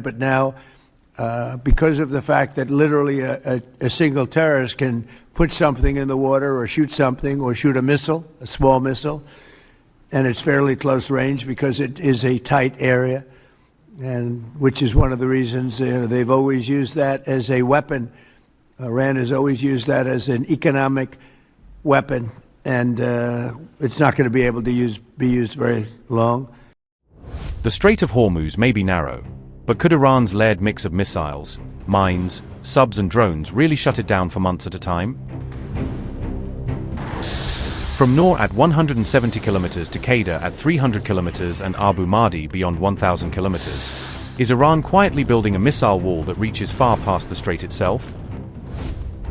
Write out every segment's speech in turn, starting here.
but now, because of the fact that literally a single terrorist can put something in the water or shoot something or shoot a missile, a small missile, and it's fairly close range because it is a tight area, and which is one of the reasons they've always used that as a weapon. Iran has always used that as an economic weapon, and it's not going to be able to be used very long. The Strait of Hormuz may be narrow, but could Iran's layered mix of missiles, mines, subs and drones really shut it down for months at a time? From Noor at 170 kilometers to Kada at 300 kilometers and Abu Mahdi beyond 1,000 kilometers, is Iran quietly building a missile wall that reaches far past the strait itself?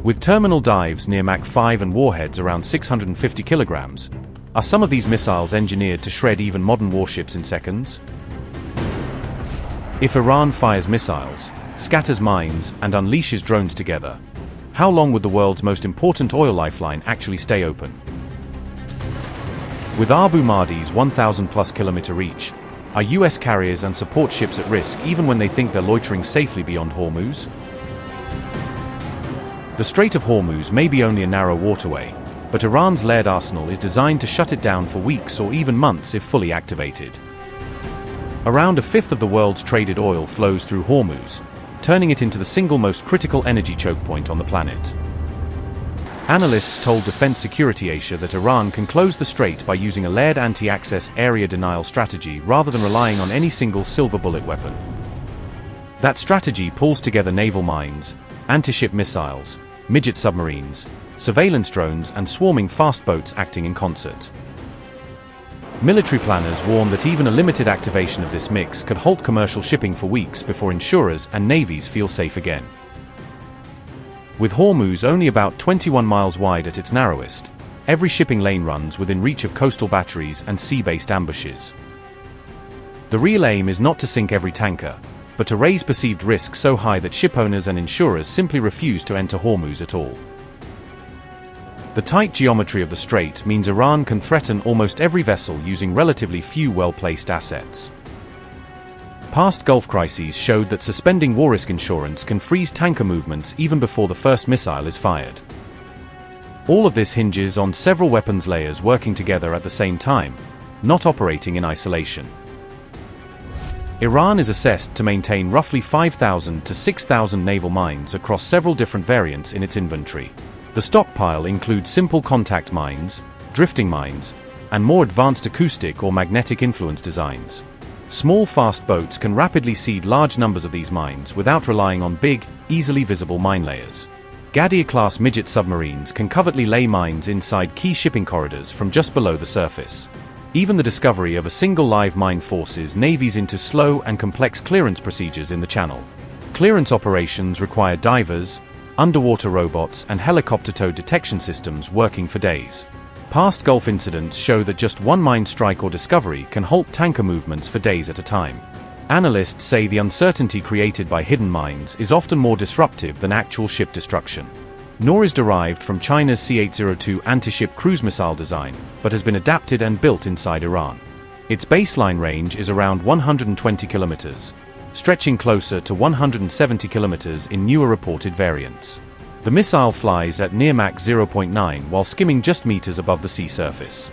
With terminal dives near Mach 5 and warheads around 650 kilograms, are some of these missiles engineered to shred even modern warships in seconds? If Iran fires missiles, scatters mines, and unleashes drones together, how long would the world's most important oil lifeline actually stay open? With Abu Mahdi's 1,000-plus kilometer reach, are US carriers and support ships at risk even when they think they're loitering safely beyond Hormuz? The Strait of Hormuz may be only a narrow waterway, but Iran's layered arsenal is designed to shut it down for weeks or even months if fully activated. Around a fifth of the world's traded oil flows through Hormuz, turning it into the single most critical energy choke point on the planet. Analysts told Defense Security Asia that Iran can close the strait by using a layered anti-access area denial strategy rather than relying on any single silver bullet weapon. That strategy pulls together naval mines, anti-ship missiles, Midget submarines, surveillance drones and swarming fast boats acting in concert. Military planners warn that even a limited activation of this mix could halt commercial shipping for weeks before insurers and navies feel safe again. With Hormuz only about 21 miles wide at its narrowest, every shipping lane runs within reach of coastal batteries and sea-based ambushes. The real aim is not to sink every tanker, but to raise perceived risk so high that shipowners and insurers simply refuse to enter Hormuz at all. The tight geometry of the strait means Iran can threaten almost every vessel using relatively few well-placed assets. Past Gulf crises showed that suspending war risk insurance can freeze tanker movements even before the first missile is fired. All of this hinges on several weapons layers working together at the same time, not operating in isolation. Iran is assessed to maintain roughly 5,000 to 6,000 naval mines across several different variants in its inventory. The stockpile includes simple contact mines, drifting mines, and more advanced acoustic or magnetic influence designs. Small fast boats can rapidly seed large numbers of these mines without relying on big, easily visible mine layers. Kada-class Midget submarines can covertly lay mines inside key shipping corridors from just below the surface. Even the discovery of a single live mine forces navies into slow and complex clearance procedures in the channel. Clearance operations require divers, underwater robots and helicopter tow detection systems working for days. Past Gulf incidents show that just one mine strike or discovery can halt tanker movements for days at a time. Analysts say the uncertainty created by hidden mines is often more disruptive than actual ship destruction. Noor is derived from China's C-802 anti-ship cruise missile design, but has been adapted and built inside Iran. Its baseline range is around 120 kilometers, stretching closer to 170 kilometers in newer reported variants. The missile flies at near Mach 0.9 while skimming just meters above the sea surface.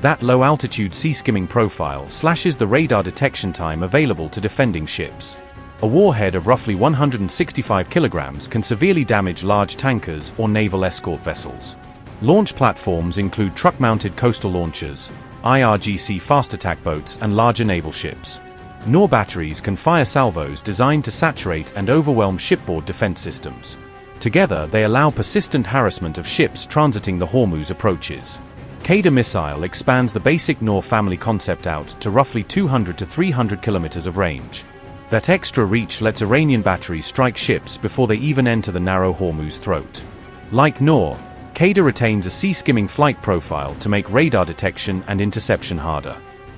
That low-altitude sea skimming profile slashes the radar detection time available to defending ships. A warhead of roughly 165 kilograms can severely damage large tankers or naval escort vessels. Launch platforms include truck-mounted coastal launchers, IRGC fast attack boats and larger naval ships. Noor batteries can fire salvos designed to saturate and overwhelm shipboard defense systems. Together, they allow persistent harassment of ships transiting the Hormuz approaches. Kada missile expands the basic Noor family concept out to roughly 200 to 300 kilometers of range. That extra reach lets Iranian batteries strike ships before they even enter the narrow Hormuz throat. Like Noor, Kada retains a sea-skimming flight profile to make radar detection and interception harder.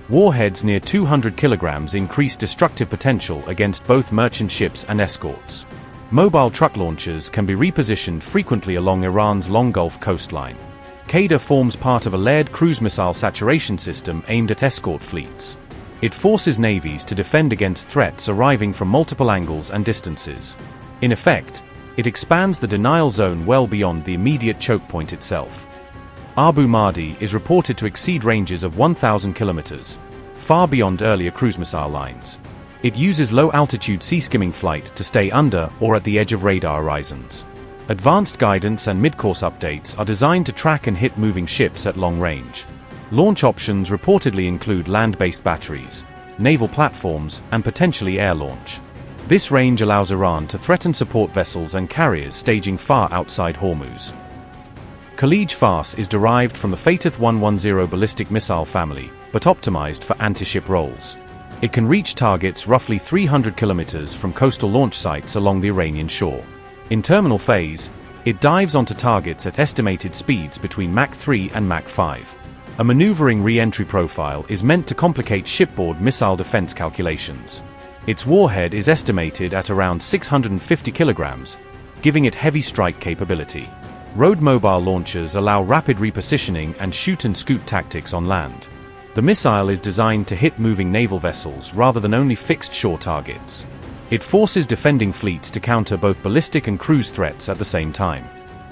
Warheads near 200 kilograms increase destructive potential against both merchant ships and escorts. Mobile truck launchers can be repositioned frequently along Iran's long Gulf coastline. Kada forms part of a layered cruise missile saturation system aimed at escort fleets. It forces navies to defend against threats arriving from multiple angles and distances. In effect, it expands the denial zone well beyond the immediate choke point itself. Abu Mahdi is reported to exceed ranges of 1,000 kilometers, far beyond earlier cruise missile lines. It uses low-altitude sea-skimming flight to stay under or at the edge of radar horizons. Advanced guidance and mid-course updates are designed to track and hit moving ships at long range. Launch options reportedly include land-based batteries, naval platforms, and potentially air launch. This range allows Iran to threaten support vessels and carriers staging far outside Hormuz. Khalij Fars is derived from the Fatih 110 ballistic missile family, but optimized for anti-ship roles. It can reach targets roughly 300 kilometers from coastal launch sites along the Iranian shore. In terminal phase, it dives onto targets at estimated speeds between Mach 3 and Mach 5. A maneuvering re-entry profile is meant to complicate shipboard missile defense calculations. Its warhead is estimated at around 650 kilograms, giving it heavy strike capability. Road mobile launchers allow rapid repositioning and shoot-and-scoot tactics on land. The missile is designed to hit moving naval vessels rather than only fixed shore targets. It forces defending fleets to counter both ballistic and cruise threats at the same time.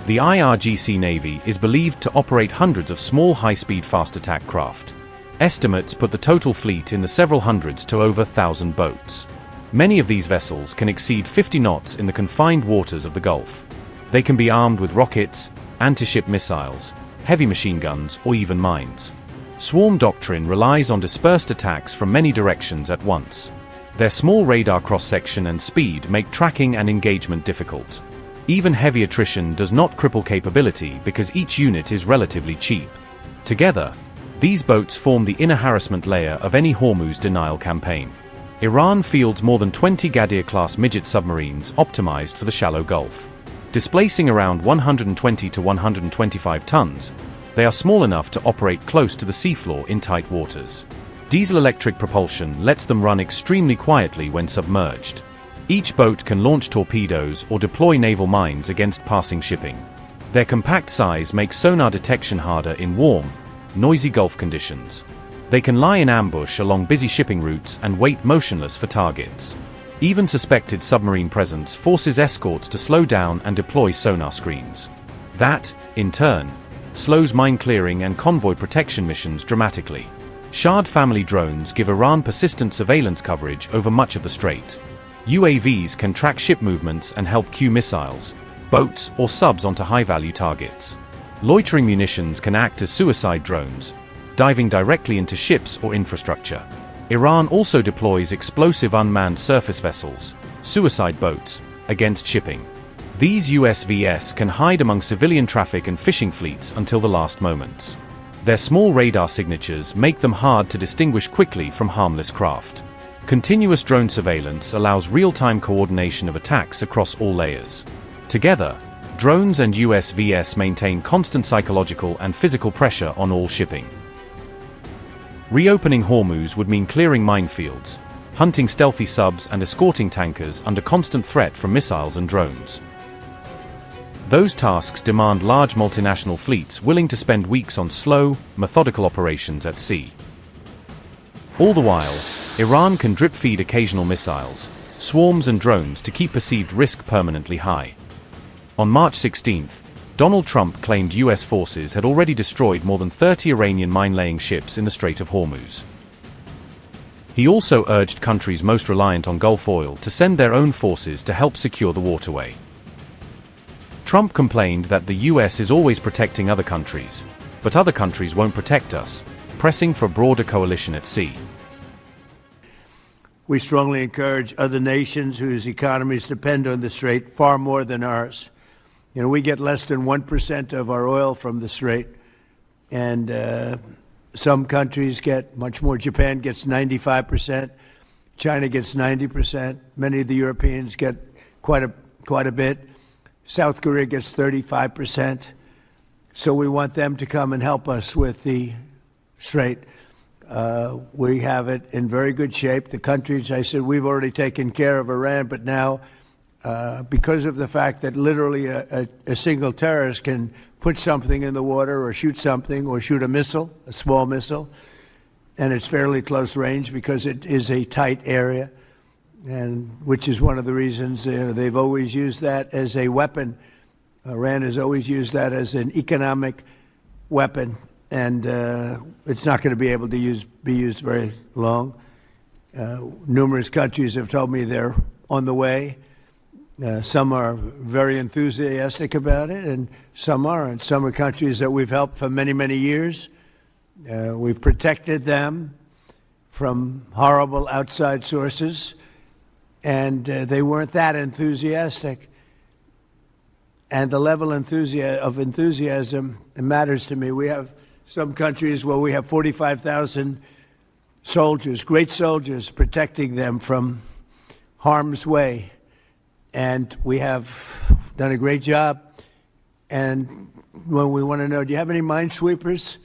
The IRGC Navy is believed to operate hundreds of small high-speed fast attack craft. Estimates put the total fleet in the several hundreds to over 1,000 boats. Many of these vessels can exceed 50 knots in the confined waters of the Gulf. They can be armed with rockets, anti-ship missiles, heavy machine guns, or even mines. Swarm doctrine relies on dispersed attacks from many directions at once. Their small radar cross-section and speed make tracking and engagement difficult. Even heavy attrition does not cripple capability because each unit is relatively cheap. Together, these boats form the inner harassment layer of any Hormuz denial campaign. Iran fields more than 20 Ghadir-class Midget submarines optimized for the shallow Gulf. Displacing around 120 to 125 tons, they are small enough to operate close to the seafloor in tight waters. Diesel-electric propulsion lets them run extremely quietly when submerged. Each boat can launch torpedoes or deploy naval mines against passing shipping. Their compact size makes sonar detection harder in warm, noisy Gulf conditions. They can lie in ambush along busy shipping routes and wait motionless for targets. Even suspected submarine presence forces escorts to slow down and deploy sonar screens. That, in turn, slows mine clearing and convoy protection missions dramatically. Shahd family drones give Iran persistent surveillance coverage over much of the strait. UAVs can track ship movements and help cue missiles, boats, or subs onto high-value targets. Loitering munitions can act as suicide drones, diving directly into ships or infrastructure. Iran also deploys explosive unmanned surface vessels, suicide boats, against shipping. These USVS can hide among civilian traffic and fishing fleets until the last moments. Their small radar signatures make them hard to distinguish quickly from harmless craft. Continuous drone surveillance allows real-time coordination of attacks across all layers. Together, drones and USVS maintain constant psychological and physical pressure on all shipping. Reopening Hormuz would mean clearing minefields, hunting stealthy subs and escorting tankers under constant threat from missiles and drones. Those tasks demand large multinational fleets willing to spend weeks on slow, methodical operations at sea. All the while, Iran can drip-feed occasional missiles, swarms and drones to keep perceived risk permanently high. On March 16, Donald Trump claimed U.S. forces had already destroyed more than 30 Iranian mine-laying ships in the Strait of Hormuz. He also urged countries most reliant on Gulf oil to send their own forces to help secure the waterway. Trump complained that the U.S. is always protecting other countries, but other countries won't protect us, pressing for a broader coalition at sea. We strongly encourage other nations whose economies depend on the Strait far more than ours. You know, we get less than 1% of our oil from the Strait, and some countries get much more. Japan gets 95%, China gets 90%, many of the Europeans get quite a bit. South Korea gets 35%. So we want them to come and help us with the Strait. We have it in very good shape. The countries, I said, we've already taken care of Iran, but now, because of the fact that literally a single terrorist can put something in the water or shoot something or shoot a missile, a small missile, and it's fairly close range because it is a tight area, and which is one of the reasons they've always used that as a weapon. Iran has always used that as an economic weapon, and it's not going to be able to be used very long. Numerous countries have told me they're on the way. Some are very enthusiastic about it, and some aren't. Some are countries that we've helped for many, many years. We've protected them from horrible outside sources, and they weren't that enthusiastic. And the level of enthusiasm matters to me. We have some countries where we have 45,000 soldiers, great soldiers, protecting them from harm's way. And we have done a great job. And when we want to know, do you have any minesweepers?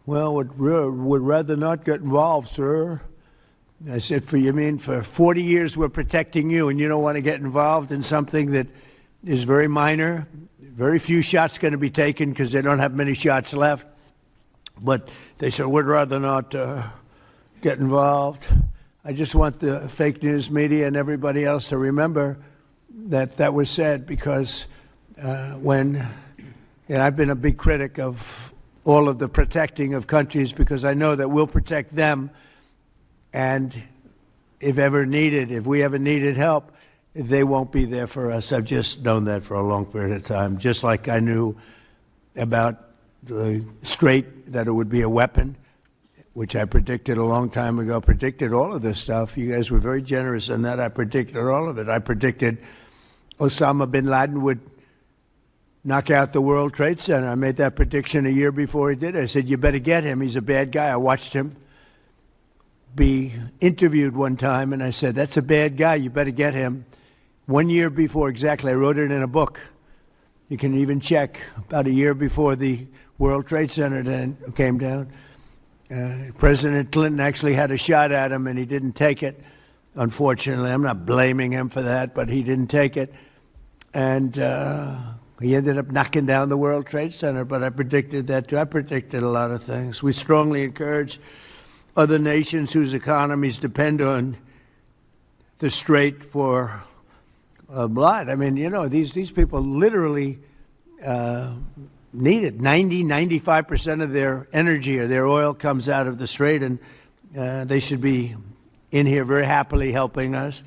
Well, would rather not get involved, sir. I said, for 40 years we're protecting you, and you don't want to get involved in something that is very minor. Very few shots going to be taken because they don't have many shots left. But they said, we'd rather not get involved. I just want the fake news media and everybody else to remember that was said, because I've been a big critic of all of the protecting of countries, because I know that we'll protect them, and if we ever needed help, they won't be there for us. I've just known that for a long period of time, just like I knew about the Strait, that it would be a weapon, which I predicted a long time ago, predicted all of this stuff. You guys were very generous in that. I predicted all of it. I predicted Osama bin Laden would knock out the World Trade Center. I made that prediction a year before he did it. I said, you better get him. He's a bad guy. I watched him be interviewed one time, and I said, that's a bad guy. You better get him. 1 year before, exactly. I wrote it in a book. You can even check. About a year before the World Trade Center then came down, President Clinton actually had a shot at him, and he didn't take it. Unfortunately, I'm not blaming him for that, but he didn't take it. And he ended up knocking down the World Trade Center, but I predicted that too. I predicted a lot of things. We strongly encourage other nations whose economies depend on the Strait for blood. I mean, these people literally need it. 95% of their energy or their oil comes out of the Strait, and they should be in here very happily helping us.